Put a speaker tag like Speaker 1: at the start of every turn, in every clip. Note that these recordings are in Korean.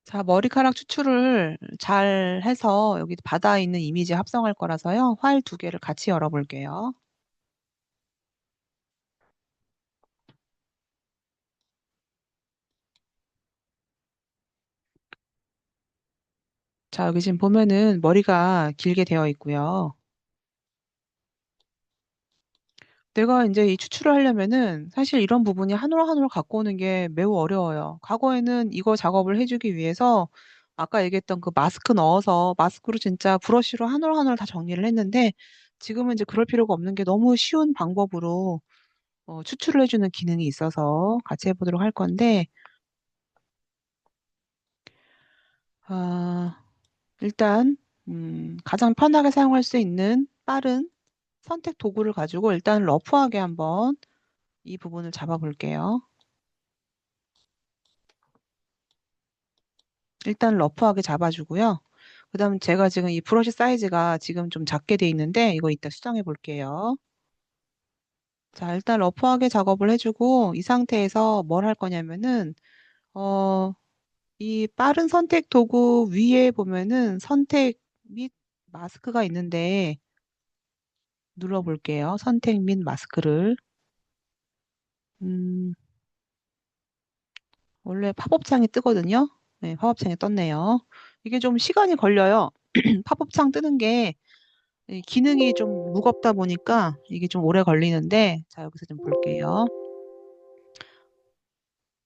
Speaker 1: 자, 머리카락 추출을 잘 해서 여기 바다에 있는 이미지 합성할 거라서요. 파일 두 개를 같이 열어볼게요. 자, 여기 지금 보면은 머리가 길게 되어 있고요. 내가 이제 이 추출을 하려면은 사실 이런 부분이 한 올 한 올 갖고 오는 게 매우 어려워요. 과거에는 이거 작업을 해주기 위해서 아까 얘기했던 그 마스크 넣어서 마스크로 진짜 브러쉬로 한 올 한 올 다 정리를 했는데 지금은 이제 그럴 필요가 없는 게 너무 쉬운 방법으로 추출을 해주는 기능이 있어서 같이 해보도록 할 건데 아, 일단 가장 편하게 사용할 수 있는 빠른 선택 도구를 가지고 일단 러프하게 한번 이 부분을 잡아볼게요. 일단 러프하게 잡아주고요. 그 다음 제가 지금 이 브러쉬 사이즈가 지금 좀 작게 돼 있는데 이거 이따 수정해 볼게요. 자, 일단 러프하게 작업을 해주고 이 상태에서 뭘 할 거냐면은 어, 이 빠른 선택 도구 위에 보면은 선택 및 마스크가 있는데 눌러볼게요. 선택 및 마스크를. 음, 원래 팝업창이 뜨거든요. 네, 팝업창이 떴네요. 이게 좀 시간이 걸려요. 팝업창 뜨는 게 이 기능이 좀 무겁다 보니까 이게 좀 오래 걸리는데, 자, 여기서 좀 볼게요.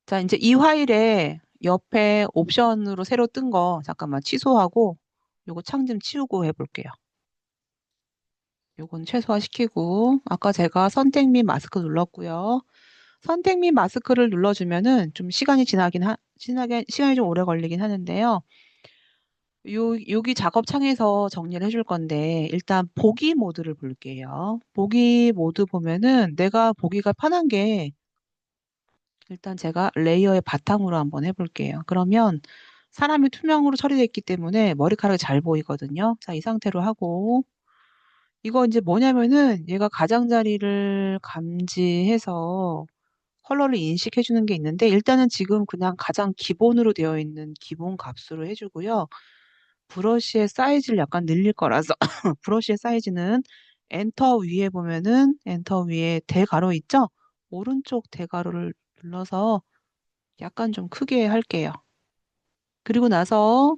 Speaker 1: 자, 이제 이 파일에 옆에 옵션으로 새로 뜬 거 잠깐만 취소하고 요거 창 좀 치우고 해볼게요. 요건 최소화시키고 아까 제가 선택 및 마스크 눌렀고요. 선택 및 마스크를 눌러주면은 좀 시간이 좀 오래 걸리긴 하는데요. 여기 작업 창에서 정리를 해줄 건데, 일단 보기 모드를 볼게요. 보기 모드 보면은 내가 보기가 편한 게, 일단 제가 레이어의 바탕으로 한번 해볼게요. 그러면 사람이 투명으로 처리되어 있기 때문에 머리카락이 잘 보이거든요. 자, 이 상태로 하고, 이거 이제 뭐냐면은 얘가 가장자리를 감지해서 컬러를 인식해 주는 게 있는데 일단은 지금 그냥 가장 기본으로 되어 있는 기본 값으로 해주고요. 브러쉬의 사이즈를 약간 늘릴 거라서 브러쉬의 사이즈는 엔터 위에 보면은 엔터 위에 대가로 있죠? 오른쪽 대가로를 눌러서 약간 좀 크게 할게요. 그리고 나서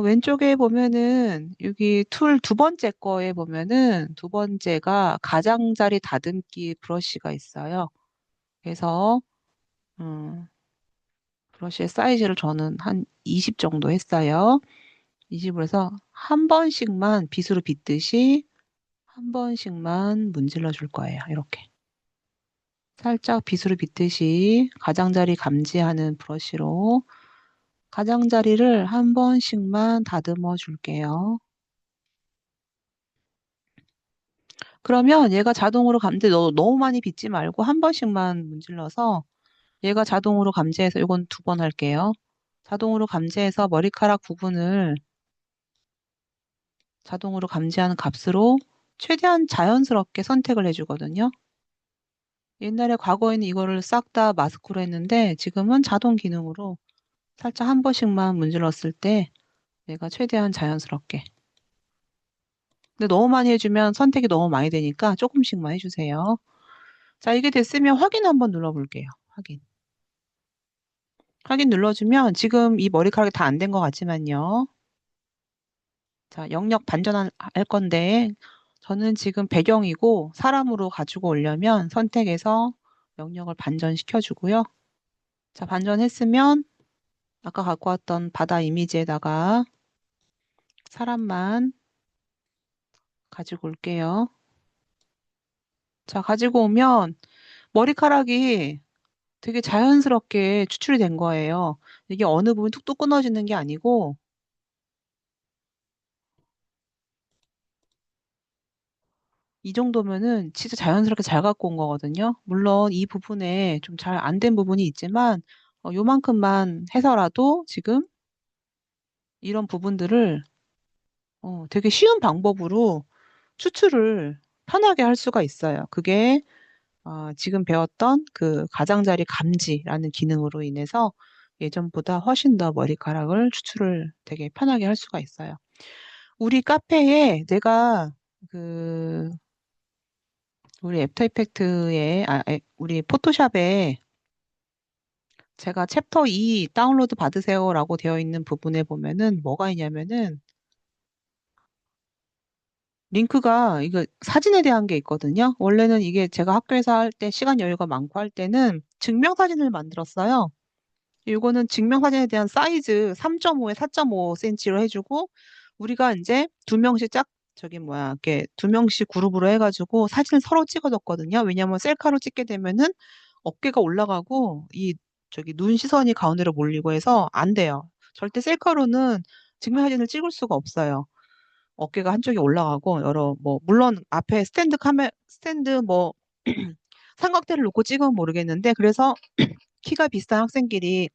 Speaker 1: 왼쪽에 보면은 여기 툴 두 번째 거에 보면은 두 번째가 가장자리 다듬기 브러쉬가 있어요. 그래서 음, 브러쉬의 사이즈를 저는 한 20 정도 했어요. 20으로 해서 한 번씩만 빗으로 빗듯이 한 번씩만 문질러 줄 거예요. 이렇게. 살짝 빗으로 빗듯이 가장자리 감지하는 브러쉬로 가장자리를 한 번씩만 다듬어 줄게요. 그러면 얘가 자동으로 너무 많이 빗지 말고 한 번씩만 문질러서 얘가 자동으로 감지해서 이건 두 번 할게요. 자동으로 감지해서 머리카락 부분을 자동으로 감지하는 값으로 최대한 자연스럽게 선택을 해주거든요. 옛날에 과거에는 이거를 싹 다 마스크로 했는데 지금은 자동 기능으로 살짝 한 번씩만 문질렀을 때 얘가 최대한 자연스럽게. 근데 너무 많이 해주면 선택이 너무 많이 되니까 조금씩만 해주세요. 자, 이게 됐으면 확인 한번 눌러볼게요. 확인. 확인 눌러주면 지금 이 머리카락이 다 안 된 것 같지만요. 자, 영역 반전할 할 건데 저는 지금 배경이고 사람으로 가지고 오려면 선택해서 영역을 반전시켜 주고요. 자, 반전했으면 아까 갖고 왔던 바다 이미지에다가 사람만 가지고 올게요. 자, 가지고 오면 머리카락이 되게 자연스럽게 추출이 된 거예요. 이게 어느 부분 툭툭 끊어지는 게 아니고 이 정도면은 진짜 자연스럽게 잘 갖고 온 거거든요. 물론 이 부분에 좀 잘 안 된 부분이 있지만 요만큼만 해서라도 지금 이런 부분들을 되게 쉬운 방법으로 추출을 편하게 할 수가 있어요. 그게 지금 배웠던 그 가장자리 감지라는 기능으로 인해서 예전보다 훨씬 더 머리카락을 추출을 되게 편하게 할 수가 있어요. 우리 카페에 내가 그 우리 애프터 이펙트에 우리 포토샵에 제가 챕터 2 다운로드 받으세요라고 되어 있는 부분에 보면은 뭐가 있냐면은 링크가 이거 사진에 대한 게 있거든요. 원래는 이게 제가 학교에서 할 때 시간 여유가 많고 할 때는 증명사진을 만들었어요. 이거는 증명사진에 대한 사이즈 3.5에 4.5cm로 해주고 우리가 이제 두 명씩 저기 뭐야 이렇게 두 명씩 그룹으로 해가지고 사진을 서로 찍어줬거든요. 왜냐하면 셀카로 찍게 되면은 어깨가 올라가고 이 저기 눈 시선이 가운데로 몰리고 해서 안 돼요. 절대 셀카로는 증명사진을 찍을 수가 없어요. 어깨가 한쪽이 올라가고 여러 뭐 물론 앞에 스탠드 뭐 삼각대를 놓고 찍으면 모르겠는데 그래서 키가 비슷한 학생끼리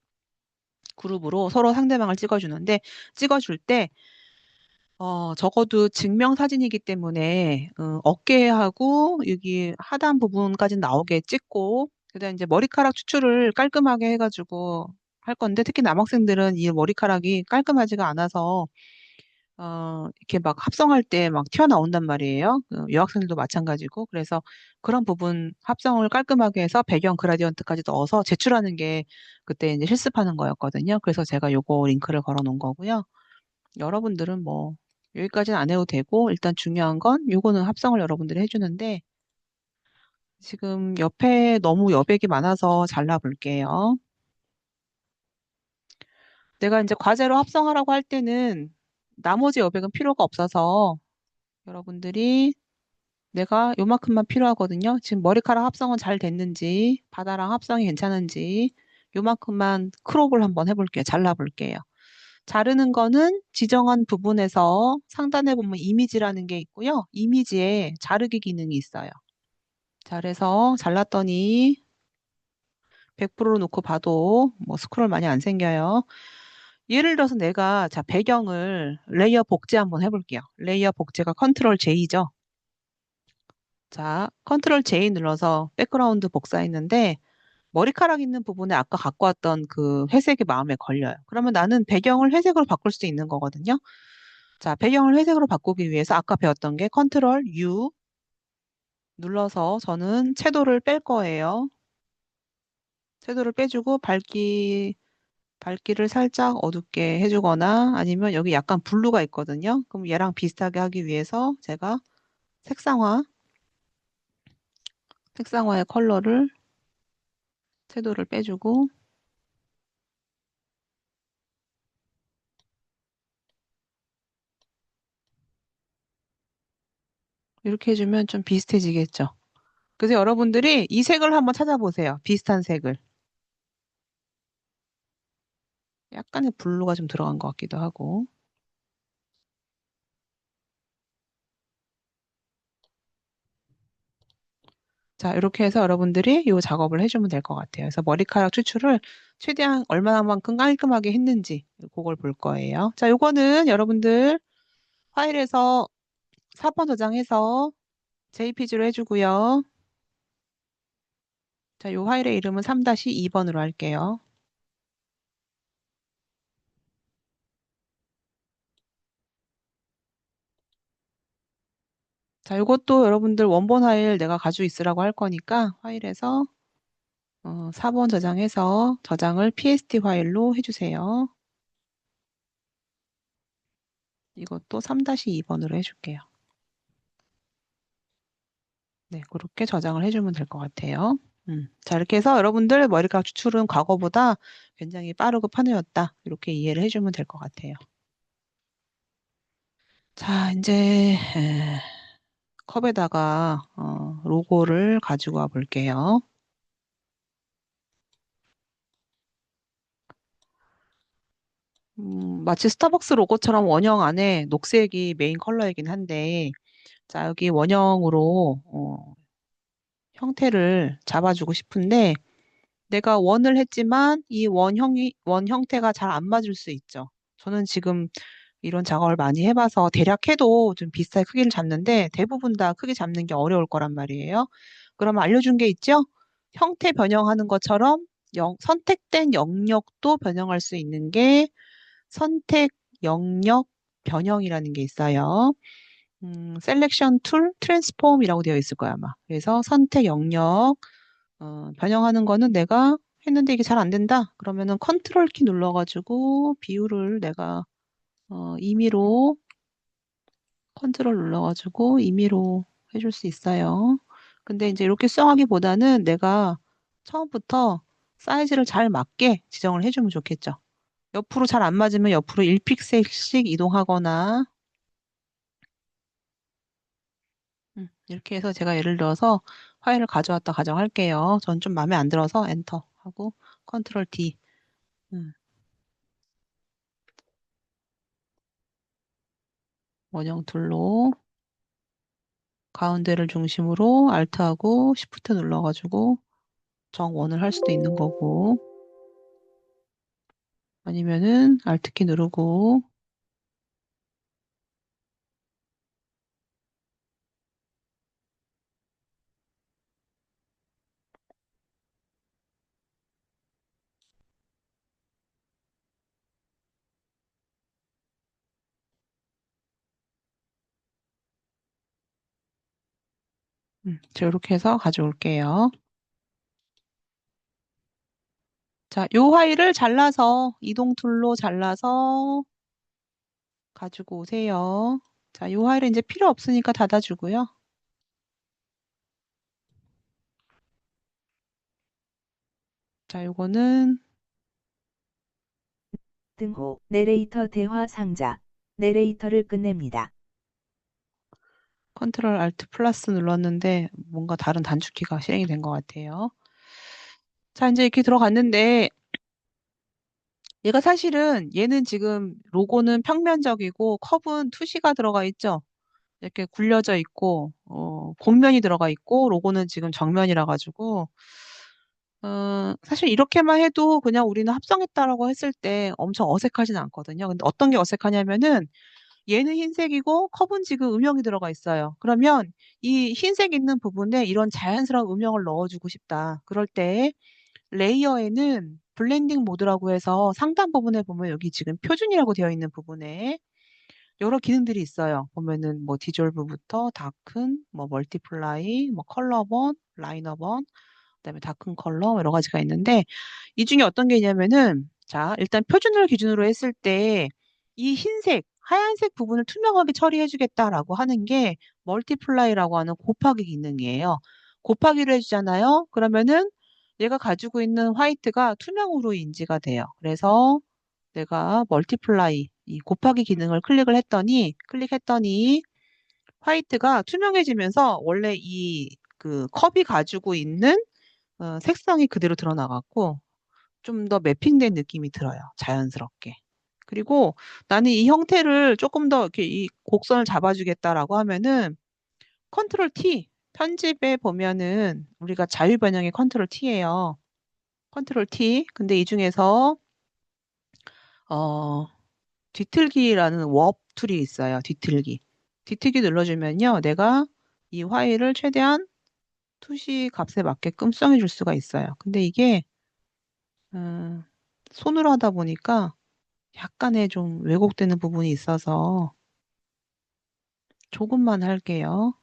Speaker 1: 그룹으로 서로 상대방을 찍어주는데 찍어줄 때 적어도 증명사진이기 때문에 어깨하고 여기 하단 부분까지 나오게 찍고 그다음 이제 머리카락 추출을 깔끔하게 해가지고 할 건데 특히 남학생들은 이 머리카락이 깔끔하지가 않아서 이렇게 막 합성할 때 막 튀어나온단 말이에요. 여학생들도 마찬가지고. 그래서 그런 부분 합성을 깔끔하게 해서 배경 그라디언트까지 넣어서 제출하는 게 그때 이제 실습하는 거였거든요. 그래서 제가 요거 링크를 걸어 놓은 거고요. 여러분들은 뭐 여기까지는 안 해도 되고 일단 중요한 건 요거는 합성을 여러분들이 해주는데 지금 옆에 너무 여백이 많아서 잘라볼게요. 내가 이제 과제로 합성하라고 할 때는 나머지 여백은 필요가 없어서 여러분들이 내가 요만큼만 필요하거든요. 지금 머리카락 합성은 잘 됐는지, 바다랑 합성이 괜찮은지, 요만큼만 크롭을 한번 해볼게요. 잘라볼게요. 자르는 거는 지정한 부분에서 상단에 보면 이미지라는 게 있고요. 이미지에 자르기 기능이 있어요. 잘해서 잘랐더니 100% 놓고 봐도 뭐 스크롤 많이 안 생겨요. 예를 들어서 내가 자 배경을 레이어 복제 한번 해볼게요. 레이어 복제가 컨트롤 J죠. 자, 컨트롤 J 눌러서 백그라운드 복사했는데 머리카락 있는 부분에 아까 갖고 왔던 그 회색이 마음에 걸려요. 그러면 나는 배경을 회색으로 바꿀 수도 있는 거거든요. 자, 배경을 회색으로 바꾸기 위해서 아까 배웠던 게 컨트롤 U 눌러서 저는 채도를 뺄 거예요. 채도를 빼주고 밝기를 살짝 어둡게 해주거나 아니면 여기 약간 블루가 있거든요. 그럼 얘랑 비슷하게 하기 위해서 제가 색상화의 컬러를 채도를 빼주고 이렇게 해주면 좀 비슷해지겠죠. 그래서 여러분들이 이 색을 한번 찾아보세요. 비슷한 색을. 약간의 블루가 좀 들어간 것 같기도 하고. 자, 이렇게 해서 여러분들이 이 작업을 해주면 될 것 같아요. 그래서 머리카락 추출을 최대한 얼마나만큼 깔끔하게 했는지 그걸 볼 거예요. 자, 요거는 여러분들 파일에서 4번 저장해서 JPG로 해주고요. 자, 요 파일의 이름은 3-2번으로 할게요. 자, 요것도 여러분들 원본 파일 내가 가지고 있으라고 할 거니까 파일에서 4번 저장해서 저장을 PST 파일로 해주세요. 이것도 3-2번으로 해줄게요. 네, 그렇게 저장을 해주면 될 것 같아요. 자, 이렇게 해서 여러분들 머리카락 추출은 과거보다 굉장히 빠르고 편해졌다. 이렇게 이해를 해주면 될 것 같아요. 자, 이제 컵에다가 로고를 가지고 와 볼게요. 마치 스타벅스 로고처럼 원형 안에 녹색이 메인 컬러이긴 한데, 자, 여기 원형으로 형태를 잡아주고 싶은데, 내가 원을 했지만 이 원 형태가 잘 안 맞을 수 있죠. 저는 지금 이런 작업을 많이 해봐서 대략 해도 좀 비슷하게 크기를 잡는데 대부분 다 크게 잡는 게 어려울 거란 말이에요. 그러면 알려준 게 있죠? 형태 변형하는 것처럼 선택된 영역도 변형할 수 있는 게 선택 영역 변형이라는 게 있어요. 셀렉션 툴 트랜스폼이라고 되어 있을 거야, 아마. 그래서 선택 영역 변형하는 거는 내가 했는데 이게 잘 안 된다. 그러면은 컨트롤 키 눌러가지고 비율을 내가 임의로 컨트롤 눌러가지고 임의로 해줄 수 있어요. 근데 이제 이렇게 수정하기보다는 내가 처음부터 사이즈를 잘 맞게 지정을 해주면 좋겠죠. 옆으로 잘 안 맞으면 옆으로 1픽셀씩 이동하거나 이렇게 해서 제가 예를 들어서 파일을 가져왔다 가정할게요. 전 좀 마음에 안 들어서 엔터 하고 컨트롤 D. 음, 원형 툴로 가운데를 중심으로 Alt하고 Shift 눌러가지고 정원을 할 수도 있는 거고 아니면은 Alt키 누르고 자, 이렇게 해서 가져올게요. 자, 요 파일을 잘라서 이동 툴로 잘라서 가지고 오세요. 자, 요 파일은 이제 필요 없으니까 닫아주고요. 자, 요거는
Speaker 2: 등호 내레이터 대화 상자 내레이터를 끝냅니다.
Speaker 1: 컨트롤 알트 플러스 눌렀는데 뭔가 다른 단축키가 실행이 된 것 같아요. 자, 이제 이렇게 들어갔는데 얘가 사실은 얘는 지금 로고는 평면적이고 컵은 투시가 들어가 있죠. 이렇게 굴려져 있고 곡면이 들어가 있고 로고는 지금 정면이라 가지고 사실 이렇게만 해도 그냥 우리는 합성했다라고 했을 때 엄청 어색하진 않거든요. 근데 어떤 게 어색하냐면은 얘는 흰색이고 컵은 지금 음영이 들어가 있어요. 그러면 이 흰색 있는 부분에 이런 자연스러운 음영을 넣어주고 싶다. 그럴 때 레이어에는 블렌딩 모드라고 해서 상단 부분에 보면 여기 지금 표준이라고 되어 있는 부분에 여러 기능들이 있어요. 보면은 뭐 디졸브부터 다큰, 뭐 멀티플라이, 뭐 컬러번, 라이너번, 그다음에 다큰 컬러 여러 가지가 있는데 이 중에 어떤 게 있냐면은 자, 일단 표준을 기준으로 했을 때 이 흰색, 하얀색 부분을 투명하게 처리해 주겠다라고 하는 게 멀티플라이라고 하는 곱하기 기능이에요. 곱하기를 해주잖아요. 그러면은 얘가 가지고 있는 화이트가 투명으로 인지가 돼요. 그래서 내가 멀티플라이, 이 곱하기 기능을 클릭했더니 화이트가 투명해지면서 원래 이 그 컵이 가지고 있는 색상이 그대로 드러나갖고 좀 더 매핑된 느낌이 들어요. 자연스럽게. 그리고 나는 이 형태를 조금 더 이렇게 이 곡선을 잡아주겠다라고 하면은 컨트롤 T 편집에 보면은 우리가 자유 변형의 컨트롤 T예요. 컨트롤 T. 근데 이 중에서 어 뒤틀기라는 워프 툴이 있어요. 뒤틀기. 뒤틀기 눌러주면요. 내가 이 파일을 최대한 투시 값에 맞게끔 수정해 줄 수가 있어요. 근데 이게 음, 손으로 하다 보니까 약간의 좀 왜곡되는 부분이 있어서 조금만 할게요.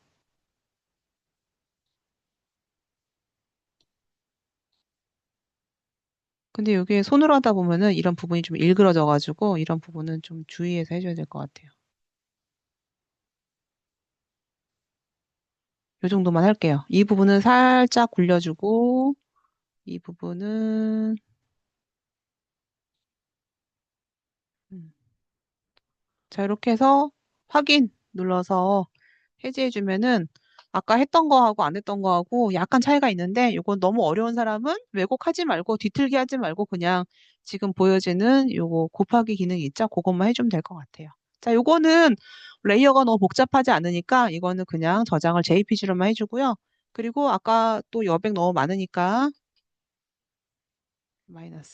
Speaker 1: 근데 여기에 손으로 하다 보면은 이런 부분이 좀 일그러져가지고 이런 부분은 좀 주의해서 해줘야 될 것 같아요. 이 정도만 할게요. 이 부분은 살짝 굴려주고 이 부분은 음, 자 이렇게 해서 확인 눌러서 해제해주면은 아까 했던 거하고 안 했던 거하고 약간 차이가 있는데 이건 너무 어려운 사람은 왜곡하지 말고 뒤틀기 하지 말고 그냥 지금 보여지는 요거 곱하기 기능이 있죠? 그것만 해주면 될 것 같아요. 자, 요거는 레이어가 너무 복잡하지 않으니까 이거는 그냥 저장을 JPG로만 해주고요. 그리고 아까 또 여백 너무 많으니까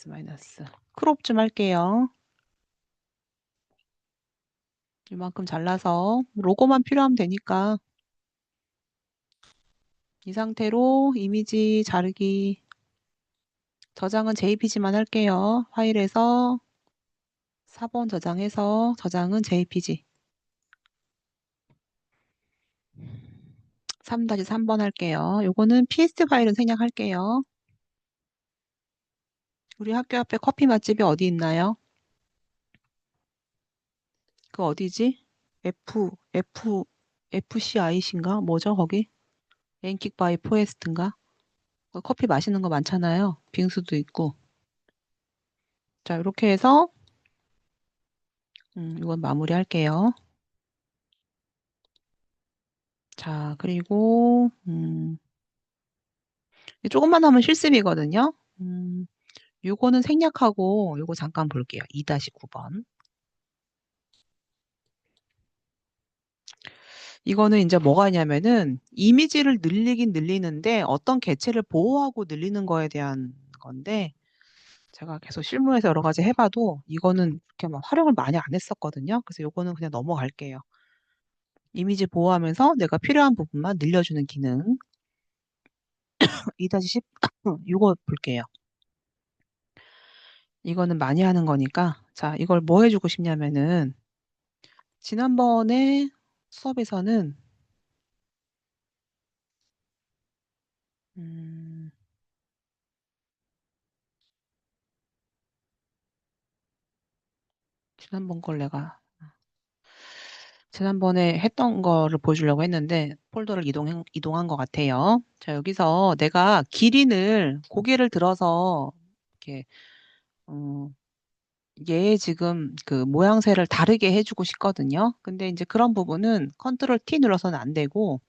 Speaker 1: 마이너스 크롭 좀 할게요. 이만큼 잘라서 로고만 필요하면 되니까 이 상태로 이미지 자르기 저장은 JPG만 할게요. 파일에서 4번 저장해서 저장은 JPG. 3-3번 할게요. 요거는 PSD 파일은 생략할게요. 우리 학교 앞에 커피 맛집이 어디 있나요? 그 어디지? FCIC인가? 뭐죠, 거기? 랭킥 바이 포에스트인가? 커피 마시는 거 많잖아요. 빙수도 있고. 자, 이렇게 해서 이건 마무리 할게요. 자, 그리고 조금만 하면 실습이거든요. 요거는 생략하고 요거 잠깐 볼게요. 2-9번. 이거는 이제 뭐가 있냐면은 이미지를 늘리긴 늘리는데 어떤 개체를 보호하고 늘리는 거에 대한 건데 제가 계속 실무에서 여러 가지 해봐도 이거는 그렇게 막 활용을 많이 안 했었거든요. 그래서 요거는 그냥 넘어갈게요. 이미지 보호하면서 내가 필요한 부분만 늘려주는 기능. 2-10 이거 볼게요. 이거는 많이 하는 거니까 자 이걸 뭐 해주고 싶냐면은 지난번에 수업에서는 음, 지난번 걸 내가 지난번에 했던 거를 보여주려고 했는데 폴더를 이동한 것 같아요. 자, 여기서 내가 기린을 고개를 들어서 이렇게 어, 얘 지금 그 모양새를 다르게 해주고 싶거든요. 근데 이제 그런 부분은 컨트롤 T 눌러서는 안 되고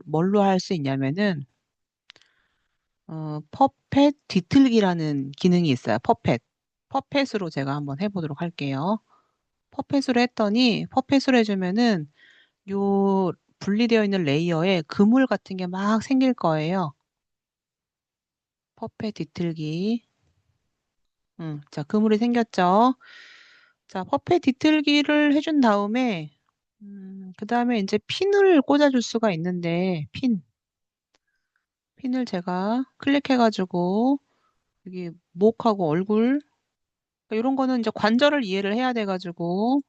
Speaker 1: 뭘로 할 수 있냐면은 퍼펫 뒤틀기라는 기능이 있어요. 퍼펫으로 제가 한번 해보도록 할게요. 퍼펫으로 했더니 퍼펫으로 해주면은 요 분리되어 있는 레이어에 그물 같은 게 막 생길 거예요. 퍼펫 뒤틀기. 자, 그물이 생겼죠. 자, 퍼펫 뒤틀기를 해준 다음에 그 다음에 이제 핀을 꽂아줄 수가 있는데 핀을 제가 클릭해가지고 여기 목하고 얼굴 이런 거는 이제 관절을 이해를 해야 돼가지고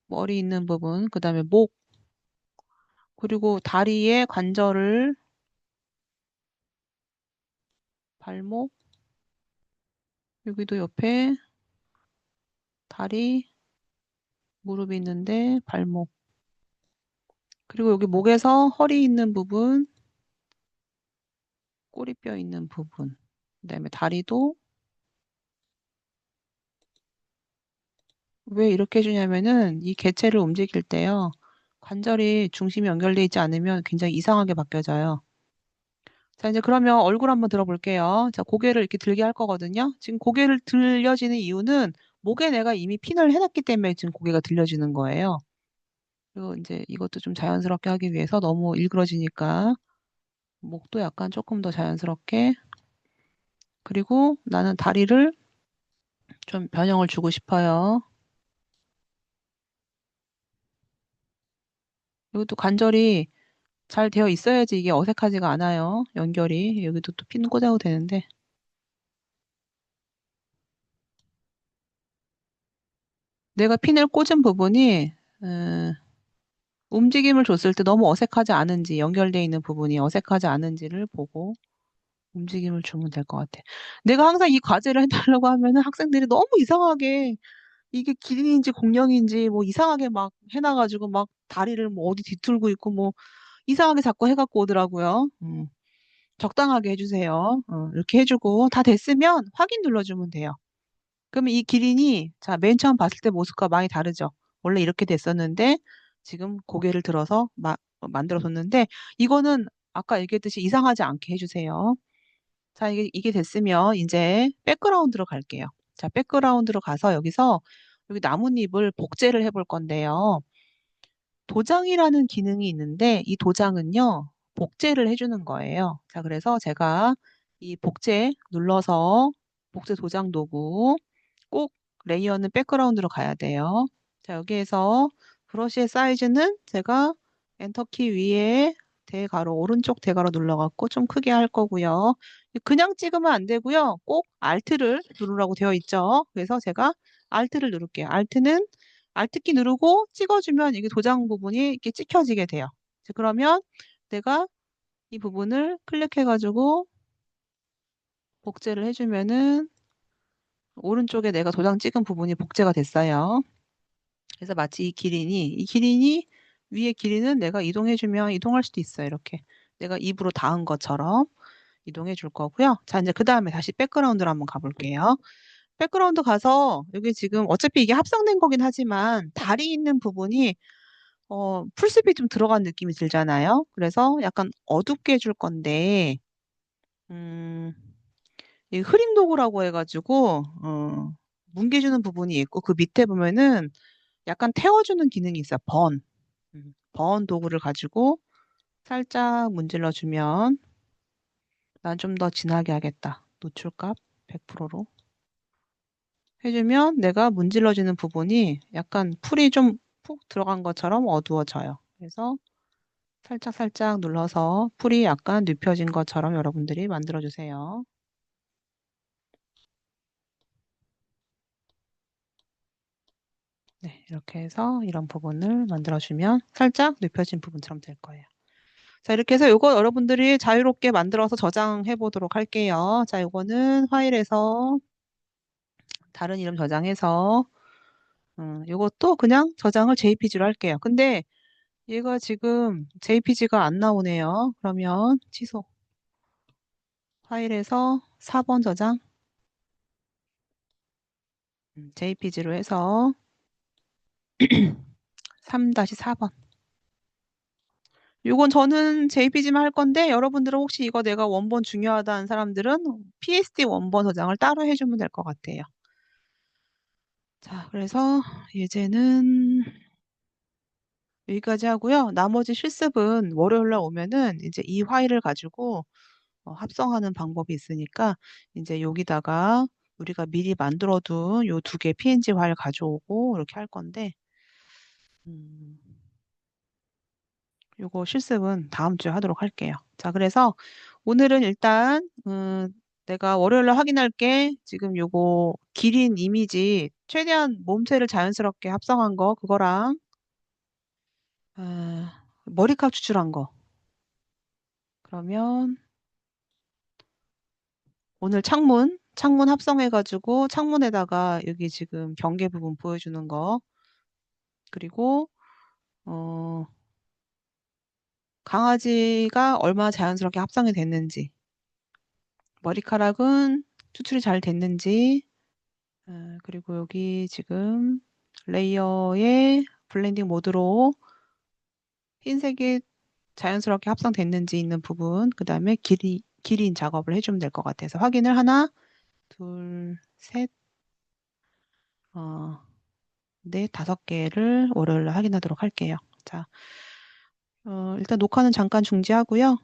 Speaker 1: 머리 있는 부분, 그 다음에 목, 그리고 다리에 관절을 발목, 여기도 옆에 다리, 무릎이 있는데 발목, 그리고 여기 목에서 허리 있는 부분, 꼬리뼈 있는 부분, 그다음에 다리도 왜 이렇게 해주냐면은 이 개체를 움직일 때요. 관절이 중심이 연결돼 있지 않으면 굉장히 이상하게 바뀌어져요. 자, 이제 그러면 얼굴 한번 들어볼게요. 자, 고개를 이렇게 들게 할 거거든요. 지금 고개를 들려지는 이유는 목에 내가 이미 핀을 해놨기 때문에 지금 고개가 들려지는 거예요. 그리고 이제 이것도 좀 자연스럽게 하기 위해서 너무 일그러지니까 목도 약간 조금 더 자연스럽게. 그리고 나는 다리를 좀 변형을 주고 싶어요. 이것도 관절이 잘 되어 있어야지 이게 어색하지가 않아요. 연결이. 여기도 또 핀 꽂아도 되는데. 내가 핀을 꽂은 부분이 움직임을 줬을 때 너무 어색하지 않은지, 연결되어 있는 부분이 어색하지 않은지를 보고 움직임을 주면 될 것 같아. 내가 항상 이 과제를 해달라고 하면은 학생들이 너무 이상하게 이게 기린인지 공룡인지 뭐 이상하게 막 해놔가지고 막 다리를 뭐 어디 뒤틀고 있고 뭐 이상하게 자꾸 해갖고 오더라고요. 적당하게 해주세요. 이렇게 해주고 다 됐으면 확인 눌러주면 돼요. 그러면 이 기린이 자, 맨 처음 봤을 때 모습과 많이 다르죠. 원래 이렇게 됐었는데 지금 고개를 들어서 만들어뒀는데 이거는 아까 얘기했듯이 이상하지 않게 해주세요. 자, 이게 됐으면 이제 백그라운드로 갈게요. 자, 백그라운드로 가서 여기서 여기 나뭇잎을 복제를 해볼 건데요. 도장이라는 기능이 있는데 이 도장은요, 복제를 해주는 거예요. 자, 그래서 제가 이 복제 눌러서 복제 도장 도구 꼭 레이어는 백그라운드로 가야 돼요. 자, 여기에서 브러쉬의 사이즈는 제가 엔터키 위에 대괄호, 오른쪽 대괄호 눌러갖고 좀 크게 할 거고요. 그냥 찍으면 안 되고요. 꼭 Alt를 누르라고 되어 있죠. 그래서 제가 Alt를 누를게요. Alt키 누르고 찍어주면 이게 도장 부분이 이렇게 찍혀지게 돼요. 자, 그러면 내가 이 부분을 클릭해가지고 복제를 해주면은 오른쪽에 내가 도장 찍은 부분이 복제가 됐어요. 그래서 마치 이 기린이 위에 기린은 내가 이동해주면 이동할 수도 있어요. 이렇게 내가 입으로 닿은 것처럼 이동해 줄 거고요. 자, 이제 그 다음에 다시 백그라운드로 한번 가볼게요. 백그라운드 가서 여기 지금 어차피 이게 합성된 거긴 하지만 다리 있는 부분이 풀숲이 좀 들어간 느낌이 들잖아요. 그래서 약간 어둡게 해줄 건데 음, 이 흐림 도구라고 해가지고 뭉개주는 부분이 있고 그 밑에 보면은 약간 태워주는 기능이 있어요. 번 도구를 가지고 살짝 문질러 주면 난 좀 더 진하게 하겠다. 노출값 100%로 해주면 내가 문질러지는 부분이 약간 풀이 좀 푹 들어간 것처럼 어두워져요. 그래서 살짝 살짝 눌러서 풀이 약간 눕혀진 것처럼 여러분들이 만들어 주세요. 네, 이렇게 해서 이런 부분을 만들어주면 살짝 눕혀진 부분처럼 될 거예요. 자, 이렇게 해서 이거 여러분들이 자유롭게 만들어서 저장해 보도록 할게요. 자, 이거는 파일에서 다른 이름 저장해서 이것도 그냥 저장을 JPG로 할게요. 근데 얘가 지금 JPG가 안 나오네요. 그러면 취소. 파일에서 4번 저장, JPG로 해서 3-4번. 요건 저는 JPG만 할 건데 여러분들은 혹시 이거 내가 원본 중요하다는 사람들은 PSD 원본 저장을 따로 해주면 될 것 같아요. 자, 그래서 예제는 여기까지 하고요. 나머지 실습은 월요일 날 오면은 이제 이 파일을 가지고 합성하는 방법이 있으니까 이제 여기다가 우리가 미리 만들어둔 요 두 개 PNG 파일 가져오고 이렇게 할 건데 음, 요거 실습은 다음 주에 하도록 할게요. 자, 그래서 오늘은 일단 내가 월요일 날 확인할게. 지금 요거 기린 이미지 최대한 몸체를 자연스럽게 합성한 거 그거랑 머리카락 추출한 거. 그러면 오늘 창문 합성해가지고 창문에다가 여기 지금 경계 부분 보여주는 거. 그리고, 어, 강아지가 얼마나 자연스럽게 합성이 됐는지, 머리카락은 추출이 잘 됐는지, 그리고 여기 지금 레이어의 블렌딩 모드로 흰색이 자연스럽게 합성됐는지 있는 부분, 그 다음에 기린 작업을 해주면 될 것 같아서 확인을 하나, 둘, 셋, 어, 네, 5개를 월요일에 확인하도록 할게요. 자, 일단 녹화는 잠깐 중지하고요.